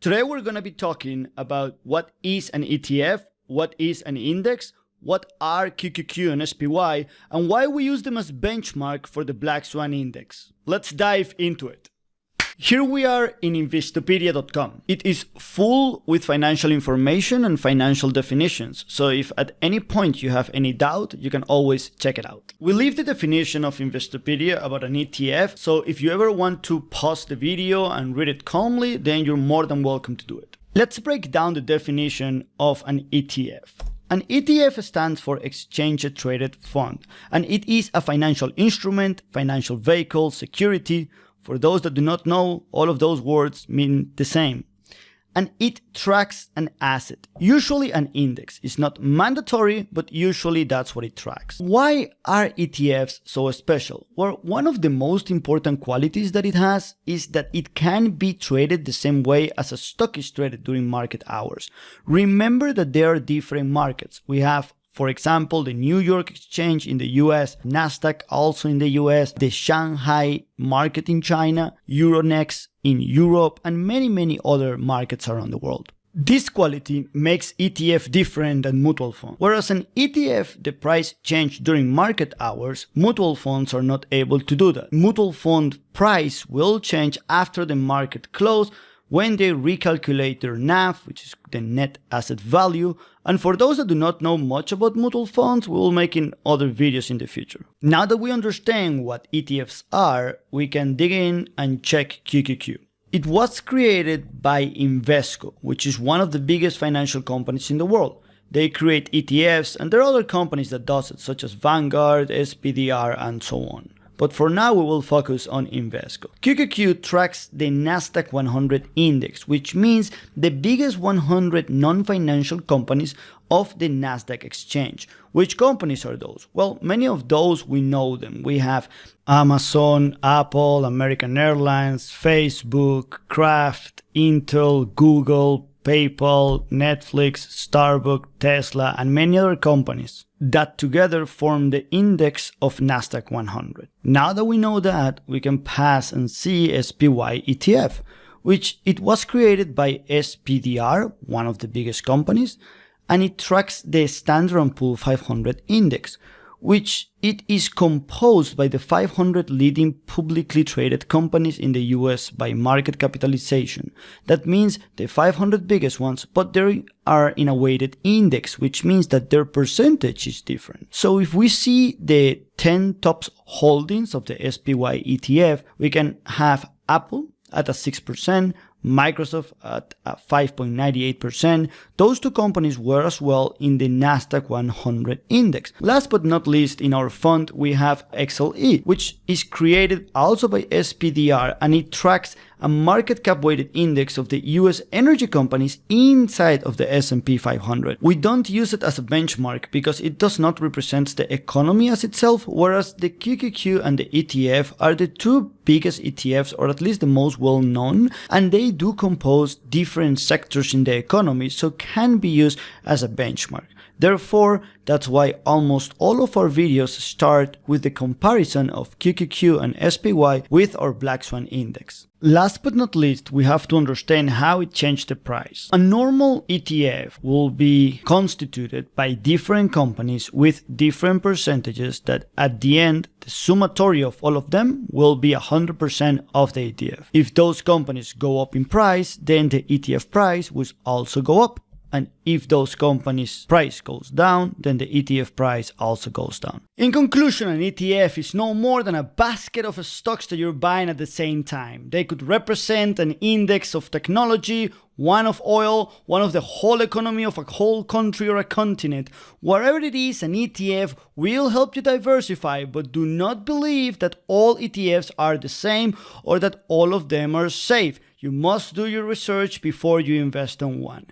Today we're going to be talking about what is an ETF, what is an index, what are QQQ and SPY, and why we use them as benchmark for the Black Swan Index. Let's dive into it. Here we are in Investopedia.com. It is full with financial information and financial definitions, so if at any point you have any doubt, you can always check it out. We leave the definition of Investopedia about an ETF, so if you ever want to pause the video and read it calmly, then you're more than welcome to do it. Let's break down the definition of an ETF. An ETF stands for Exchange Traded Fund, and it is a financial instrument, financial vehicle, security. For those that do not know, all of those words mean the same. And it tracks an asset, usually an index. It's not mandatory, but usually that's what it tracks. Why are ETFs so special? Well, one of the most important qualities that it has is that it can be traded the same way as a stock is traded during market hours. Remember that there are different markets. We have, for example, the New York Exchange in the US, Nasdaq also in the US, the Shanghai market in China, Euronext in Europe, and many other markets around the world. This quality makes ETF different than mutual funds. Whereas an ETF, the price changes during market hours, mutual funds are not able to do that. Mutual fund price will change after the market close, when they recalculate their NAV, which is the net asset value. And for those that do not know much about mutual funds, we will make in other videos in the future. Now that we understand what ETFs are, we can dig in and check QQQ. It was created by Invesco, which is one of the biggest financial companies in the world. They create ETFs, and there are other companies that do it, such as Vanguard, SPDR, and so on. But for now, we will focus on Invesco. QQQ tracks the Nasdaq 100 index, which means the biggest 100 non-financial companies of the Nasdaq exchange. Which companies are those? Well, many of those we know them. We have Amazon, Apple, American Airlines, Facebook, Kraft, Intel, Google, PayPal, Netflix, Starbucks, Tesla, and many other companies that together form the index of Nasdaq 100. Now that we know that, we can pass and see SPY ETF, which it was created by SPDR, one of the biggest companies, and it tracks the Standard & Poor's 500 index, which it is composed by the 500 leading publicly traded companies in the US by market capitalization. That means the 500 biggest ones, but they are in a weighted index, which means that their percentage is different. So if we see the 10 top holdings of the SPY ETF, we can have Apple at a 6%, Microsoft at 5.98%. Those two companies were as well in the Nasdaq 100 index. Last but not least, in our fund, we have XLE, which is created also by SPDR, and it tracks a market cap weighted index of the US energy companies inside of the S&P 500. We don't use it as a benchmark because it does not represent the economy as itself, whereas the QQQ and the ETF are the two biggest ETFs, or at least the most well known, and they do compose different sectors in the economy, so can be used as a benchmark. Therefore, that's why almost all of our videos start with the comparison of QQQ and SPY with our Black Swan Index. Last but not least, we have to understand how it changed the price. A normal ETF will be constituted by different companies with different percentages that at the end, the summatory of all of them will be 100% of the ETF. If those companies go up in price, then the ETF price will also go up. And if those companies' price goes down, then the ETF price also goes down. In conclusion, an ETF is no more than a basket of stocks that you're buying at the same time. They could represent an index of technology, one of oil, one of the whole economy of a whole country or a continent. Whatever it is, an ETF will help you diversify, but do not believe that all ETFs are the same or that all of them are safe. You must do your research before you invest on one.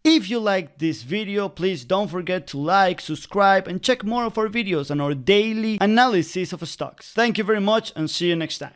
If you liked this video, please don't forget to like, subscribe, and check more of our videos on our daily analysis of stocks. Thank you very much and see you next time.